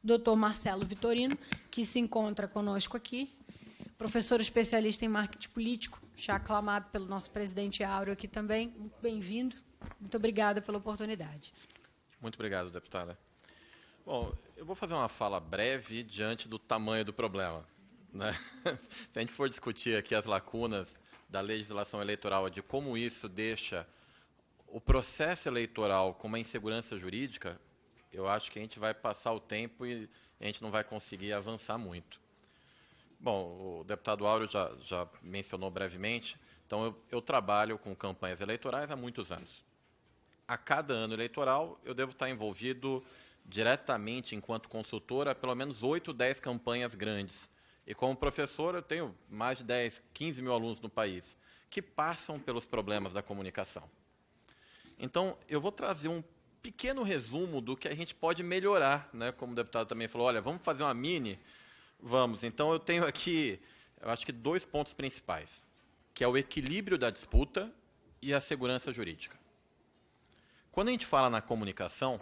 Dr. Marcelo Vitorino, que se encontra conosco aqui, professor especialista em marketing político, já aclamado pelo nosso presidente Áureo aqui também. Muito bem-vindo. Muito obrigada pela oportunidade. Muito obrigado, deputada. Bom, eu vou fazer uma fala breve diante do tamanho do problema, né? Se a gente for discutir aqui as lacunas da legislação eleitoral, de como isso deixa o processo eleitoral com uma insegurança jurídica, eu acho que a gente vai passar o tempo e a gente não vai conseguir avançar muito. Bom, o deputado Áureo já mencionou brevemente, então eu trabalho com campanhas eleitorais há muitos anos. A cada ano eleitoral, eu devo estar envolvido diretamente, enquanto consultora, pelo menos 8, 10 campanhas grandes. E como professor, eu tenho mais de 10, 15 mil alunos no país, que passam pelos problemas da comunicação. Então, eu vou trazer um pequeno resumo do que a gente pode melhorar, né? Como o deputado também falou, olha, vamos fazer uma mini? Vamos. Então, eu tenho aqui, eu acho que 2 pontos principais, que é o equilíbrio da disputa e a segurança jurídica. Quando a gente fala na comunicação,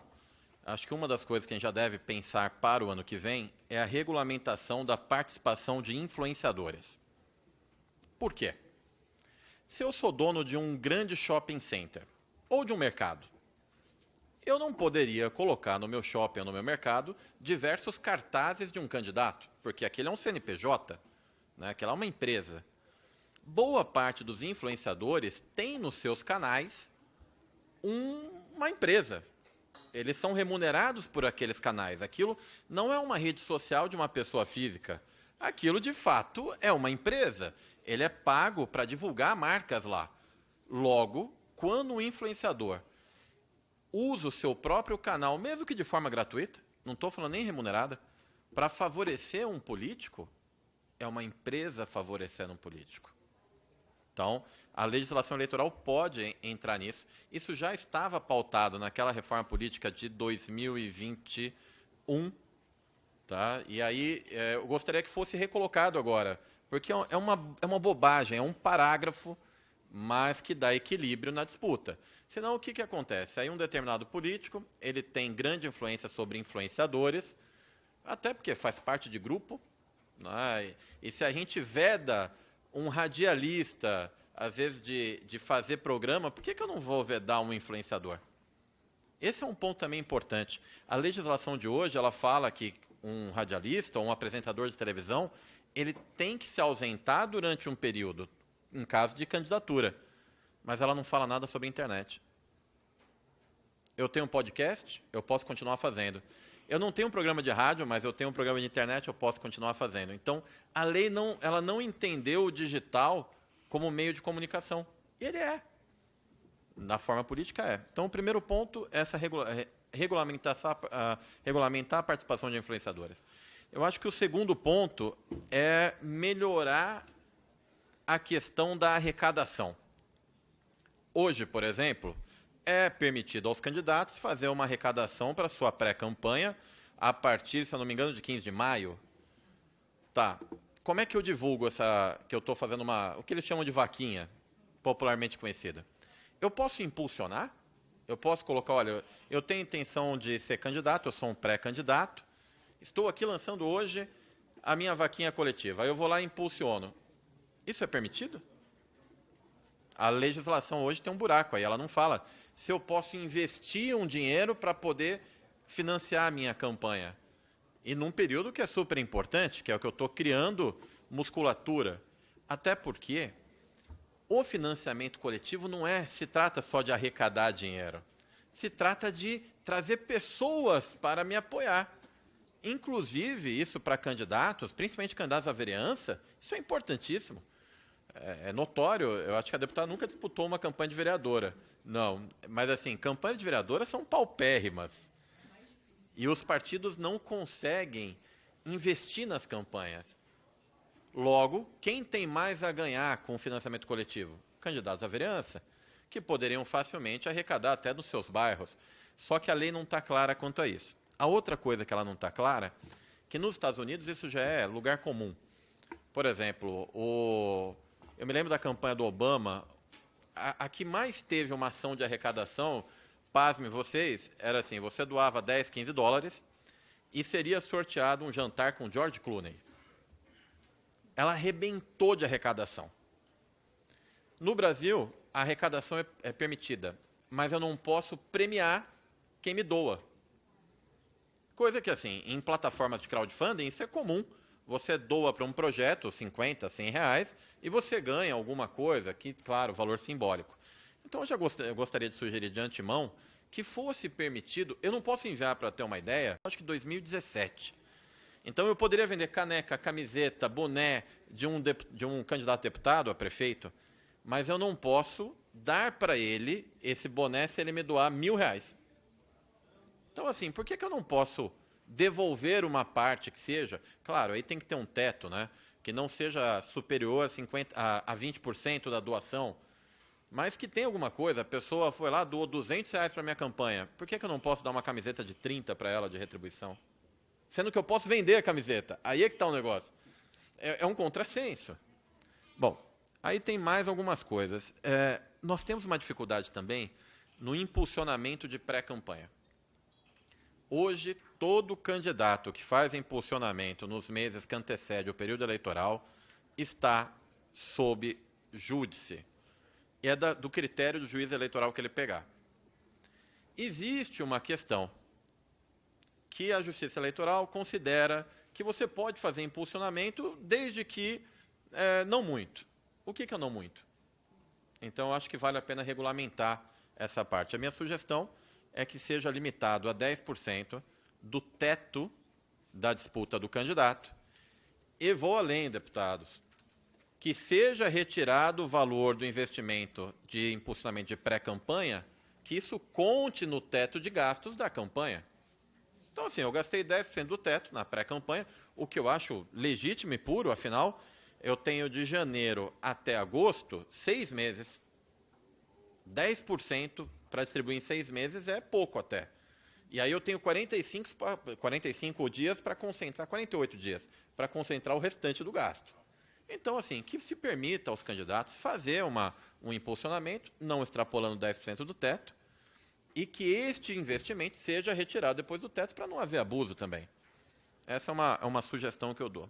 acho que uma das coisas que a gente já deve pensar para o ano que vem é a regulamentação da participação de influenciadores. Por quê? Se eu sou dono de um grande shopping center ou de um mercado, eu não poderia colocar no meu shopping ou no meu mercado diversos cartazes de um candidato, porque aquele é um CNPJ, né? Aquela é uma empresa. Boa parte dos influenciadores tem nos seus canais uma empresa. Eles são remunerados por aqueles canais. Aquilo não é uma rede social de uma pessoa física. Aquilo, de fato, é uma empresa. Ele é pago para divulgar marcas lá. Logo, quando o influenciador usa o seu próprio canal, mesmo que de forma gratuita, não estou falando nem remunerada, para favorecer um político, é uma empresa favorecendo um político. Então, a legislação eleitoral pode entrar nisso. Isso já estava pautado naquela reforma política de 2021, tá? E aí eu gostaria que fosse recolocado agora, porque é uma bobagem, é um parágrafo, mas que dá equilíbrio na disputa. Senão, o que acontece? Aí um determinado político, ele tem grande influência sobre influenciadores, até porque faz parte de grupo, né? E se a gente veda um radialista, às vezes, de fazer programa, por que eu não vou vedar um influenciador? Esse é um ponto também importante. A legislação de hoje, ela fala que um radialista ou um apresentador de televisão, ele tem que se ausentar durante um período, em caso de candidatura. Mas ela não fala nada sobre a internet. Eu tenho um podcast, eu posso continuar fazendo. Eu não tenho um programa de rádio, mas eu tenho um programa de internet, eu posso continuar fazendo. Então, a lei ela não entendeu o digital como meio de comunicação. E ele é. Na forma política é. Então, o primeiro ponto é regulamentar a participação de influenciadores. Eu acho que o segundo ponto é melhorar a questão da arrecadação. Hoje, por exemplo, é permitido aos candidatos fazer uma arrecadação para sua pré-campanha a partir, se eu não me engano, de 15 de maio. Tá. Como é que eu divulgo que eu estou fazendo o que eles chamam de vaquinha, popularmente conhecida? Eu posso impulsionar? Eu posso colocar, olha, eu tenho intenção de ser candidato, eu sou um pré-candidato, estou aqui lançando hoje a minha vaquinha coletiva. Aí eu vou lá e impulsiono. Isso é permitido? A legislação hoje tem um buraco aí, ela não fala se eu posso investir um dinheiro para poder financiar a minha campanha. E num período que é super importante, que é o que eu estou criando musculatura. Até porque o financiamento coletivo não se trata só de arrecadar dinheiro. Se trata de trazer pessoas para me apoiar. Inclusive, isso para candidatos, principalmente candidatos à vereança, isso é importantíssimo. É notório, eu acho que a deputada nunca disputou uma campanha de vereadora. Não, mas assim, campanhas de vereadora são paupérrimas. E os partidos não conseguem investir nas campanhas. Logo, quem tem mais a ganhar com o financiamento coletivo? Candidatos à vereança, que poderiam facilmente arrecadar até nos seus bairros. Só que a lei não está clara quanto a isso. A outra coisa que ela não está clara, que nos Estados Unidos isso já é lugar comum. Por exemplo, eu me lembro da campanha do Obama, a que mais teve uma ação de arrecadação, pasmem vocês, era assim, você doava 10, 15 dólares e seria sorteado um jantar com George Clooney. Ela arrebentou de arrecadação. No Brasil, a arrecadação é permitida, mas eu não posso premiar quem me doa. Coisa que, assim, em plataformas de crowdfunding, isso é comum. Você doa para um projeto 50, 100 reais e você ganha alguma coisa, que, claro, valor simbólico. Então, eu gostaria de sugerir de antemão que fosse permitido, eu não posso enviar para ter uma ideia, acho que 2017. Então, eu poderia vender caneca, camiseta, boné de um candidato a deputado, a prefeito, mas eu não posso dar para ele esse boné se ele me doar R$1.000. Então, assim, por que eu não posso devolver uma parte que seja? Claro, aí tem que ter um teto, né? Que não seja superior a 20% da doação, mas que tenha alguma coisa. A pessoa foi lá, doou R$200 para a minha campanha. Por que eu não posso dar uma camiseta de 30 para ela de retribuição? Sendo que eu posso vender a camiseta. Aí é que está o negócio. É um contrassenso. Bom, aí tem mais algumas coisas. Nós temos uma dificuldade também no impulsionamento de pré-campanha. Hoje, todo candidato que faz impulsionamento nos meses que antecedem o período eleitoral está sob júdice. E é do critério do juiz eleitoral que ele pegar. Existe uma questão que a Justiça Eleitoral considera que você pode fazer impulsionamento desde que não muito. O que é não muito? Então, acho que vale a pena regulamentar essa parte. A minha sugestão é que seja limitado a 10% do teto da disputa do candidato. E vou além, deputados, que seja retirado o valor do investimento de impulsionamento de pré-campanha, que isso conte no teto de gastos da campanha. Então, assim, eu gastei 10% do teto na pré-campanha, o que eu acho legítimo e puro, afinal, eu tenho de janeiro até agosto 6 meses. 10% para distribuir em 6 meses é pouco até. E aí eu tenho 45 dias para concentrar, 48 dias, para concentrar o restante do gasto. Então, assim, que se permita aos candidatos fazer um impulsionamento, não extrapolando 10% do teto, e que este investimento seja retirado depois do teto para não haver abuso também. Essa é uma sugestão que eu dou.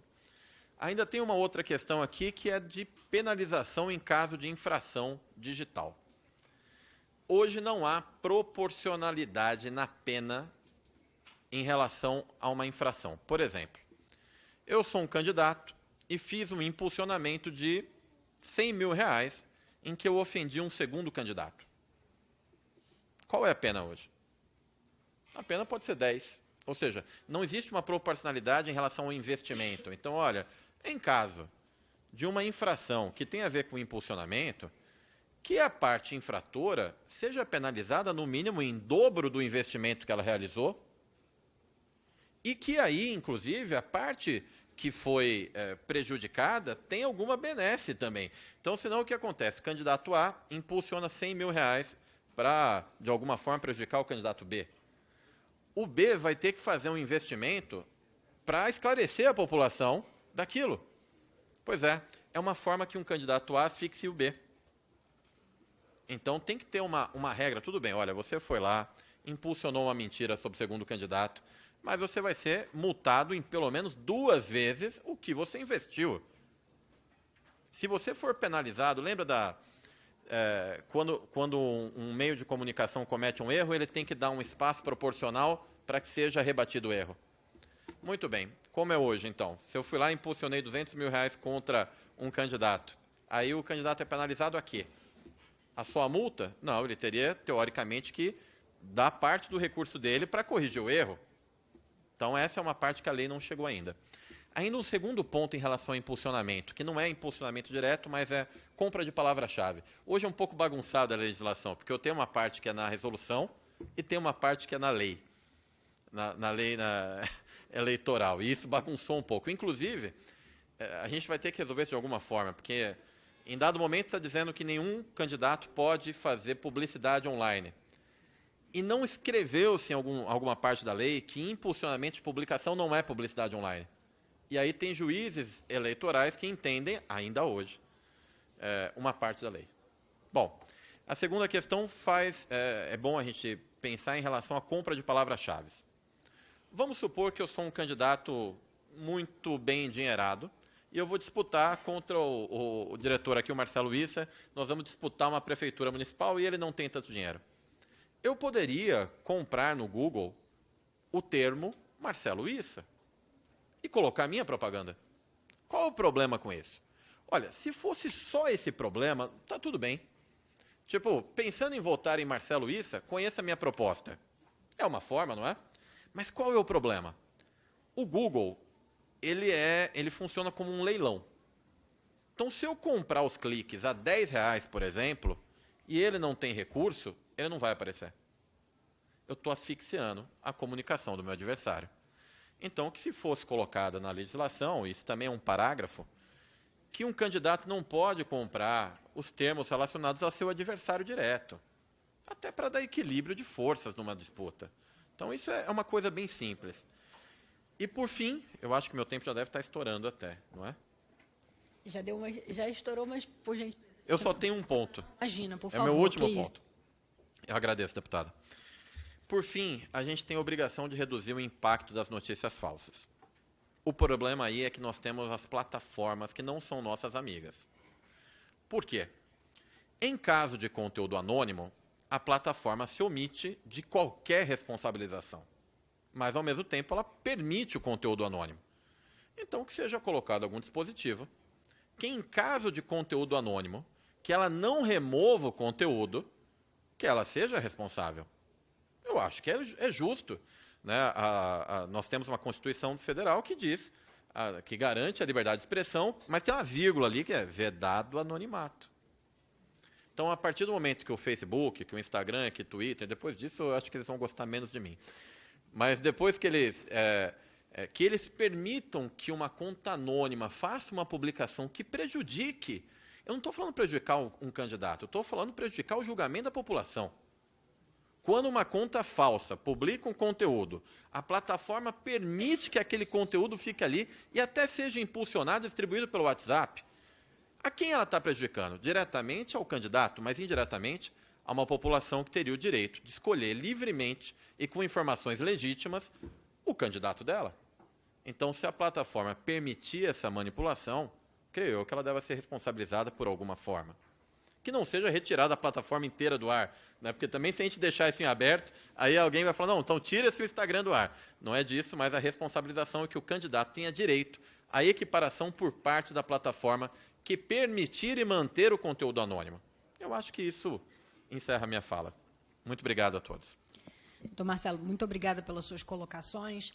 Ainda tem uma outra questão aqui, que é de penalização em caso de infração digital. Hoje não há proporcionalidade na pena em relação a uma infração. Por exemplo, eu sou um candidato e fiz um impulsionamento de R$100.000 em que eu ofendi um segundo candidato. Qual é a pena hoje? A pena pode ser 10. Ou seja, não existe uma proporcionalidade em relação ao investimento. Então, olha, em caso de uma infração que tem a ver com impulsionamento, que a parte infratora seja penalizada no mínimo em dobro do investimento que ela realizou e que aí, inclusive, a parte que foi prejudicada tem alguma benesse também. Então, senão o que acontece? O candidato A impulsiona R$100.000 para, de alguma forma, prejudicar o candidato B. O B vai ter que fazer um investimento para esclarecer a população daquilo. Pois é uma forma que um candidato A asfixie o B. Então, tem que ter uma regra. Tudo bem, olha, você foi lá, impulsionou uma mentira sobre o segundo candidato, mas você vai ser multado em pelo menos 2 vezes o que você investiu. Se você for penalizado, lembra quando um meio de comunicação comete um erro, ele tem que dar um espaço proporcional para que seja rebatido o erro. Muito bem. Como é hoje, então? Se eu fui lá e impulsionei R$200.000 contra um candidato, aí o candidato é penalizado a quê? A sua multa? Não, ele teria, teoricamente, que dar parte do recurso dele para corrigir o erro. Então, essa é uma parte que a lei não chegou ainda. Ainda um segundo ponto em relação ao impulsionamento, que não é impulsionamento direto, mas é compra de palavra-chave. Hoje é um pouco bagunçada a legislação, porque eu tenho uma parte que é na resolução e tem uma parte que é na lei. Na lei eleitoral. E isso bagunçou um pouco. Inclusive, a gente vai ter que resolver isso de alguma forma, porque em dado momento está dizendo que nenhum candidato pode fazer publicidade online. E não escreveu-se em alguma parte da lei que impulsionamento de publicação não é publicidade online. E aí tem juízes eleitorais que entendem, ainda hoje, uma parte da lei. Bom, a segunda questão é bom a gente pensar em relação à compra de palavras-chave. Vamos supor que eu sou um candidato muito bem endinheirado e eu vou disputar contra o diretor aqui, o Marcelo Issa. Nós vamos disputar uma prefeitura municipal e ele não tem tanto dinheiro. Eu poderia comprar no Google o termo Marcelo Issa e colocar a minha propaganda. Qual o problema com isso? Olha, se fosse só esse problema, tá tudo bem. Tipo, pensando em votar em Marcelo Issa, conheça a minha proposta. É uma forma, não é? Mas qual é o problema? O Google, ele funciona como um leilão. Então, se eu comprar os cliques a R$10, por exemplo, e ele não tem recurso, ele não vai aparecer. Eu estou asfixiando a comunicação do meu adversário. Então, que se fosse colocada na legislação, isso também é um parágrafo, que um candidato não pode comprar os termos relacionados ao seu adversário direto, até para dar equilíbrio de forças numa disputa. Então, isso é uma coisa bem simples. E, por fim, eu acho que meu tempo já deve estar estourando até, não é? Já estourou, mas, por gente... Eu só tenho um ponto. Imagina, por favor. É o meu último ponto. Eu agradeço, deputada. Por fim, a gente tem a obrigação de reduzir o impacto das notícias falsas. O problema aí é que nós temos as plataformas que não são nossas amigas. Por quê? Em caso de conteúdo anônimo, a plataforma se omite de qualquer responsabilização. Mas, ao mesmo tempo, ela permite o conteúdo anônimo. Então, que seja colocado algum dispositivo que, em caso de conteúdo anônimo, que ela não remova o conteúdo, que ela seja responsável. Eu acho que é justo, né? Nós temos uma Constituição Federal que diz, que garante a liberdade de expressão, mas tem uma vírgula ali que é vedado anonimato. Então, a partir do momento que o Facebook, que o Instagram, que o Twitter, depois disso eu acho que eles vão gostar menos de mim. Mas depois que eles permitam que uma conta anônima faça uma publicação que prejudique, eu não estou falando prejudicar um candidato, eu estou falando prejudicar o julgamento da população. Quando uma conta falsa publica um conteúdo, a plataforma permite que aquele conteúdo fique ali e até seja impulsionado e distribuído pelo WhatsApp. A quem ela está prejudicando? Diretamente ao candidato, mas indiretamente a uma população que teria o direito de escolher livremente e com informações legítimas o candidato dela. Então, se a plataforma permitir essa manipulação, creio eu que ela deve ser responsabilizada por alguma forma. Que não seja retirada a plataforma inteira do ar, né? Porque também se a gente deixar isso em aberto, aí alguém vai falar, não, então tira esse Instagram do ar. Não é disso, mas a responsabilização é que o candidato tenha direito à equiparação por parte da plataforma que permitir e manter o conteúdo anônimo. Eu acho que isso encerra a minha fala. Muito obrigado a todos. Doutor Marcelo, muito obrigada pelas suas colocações.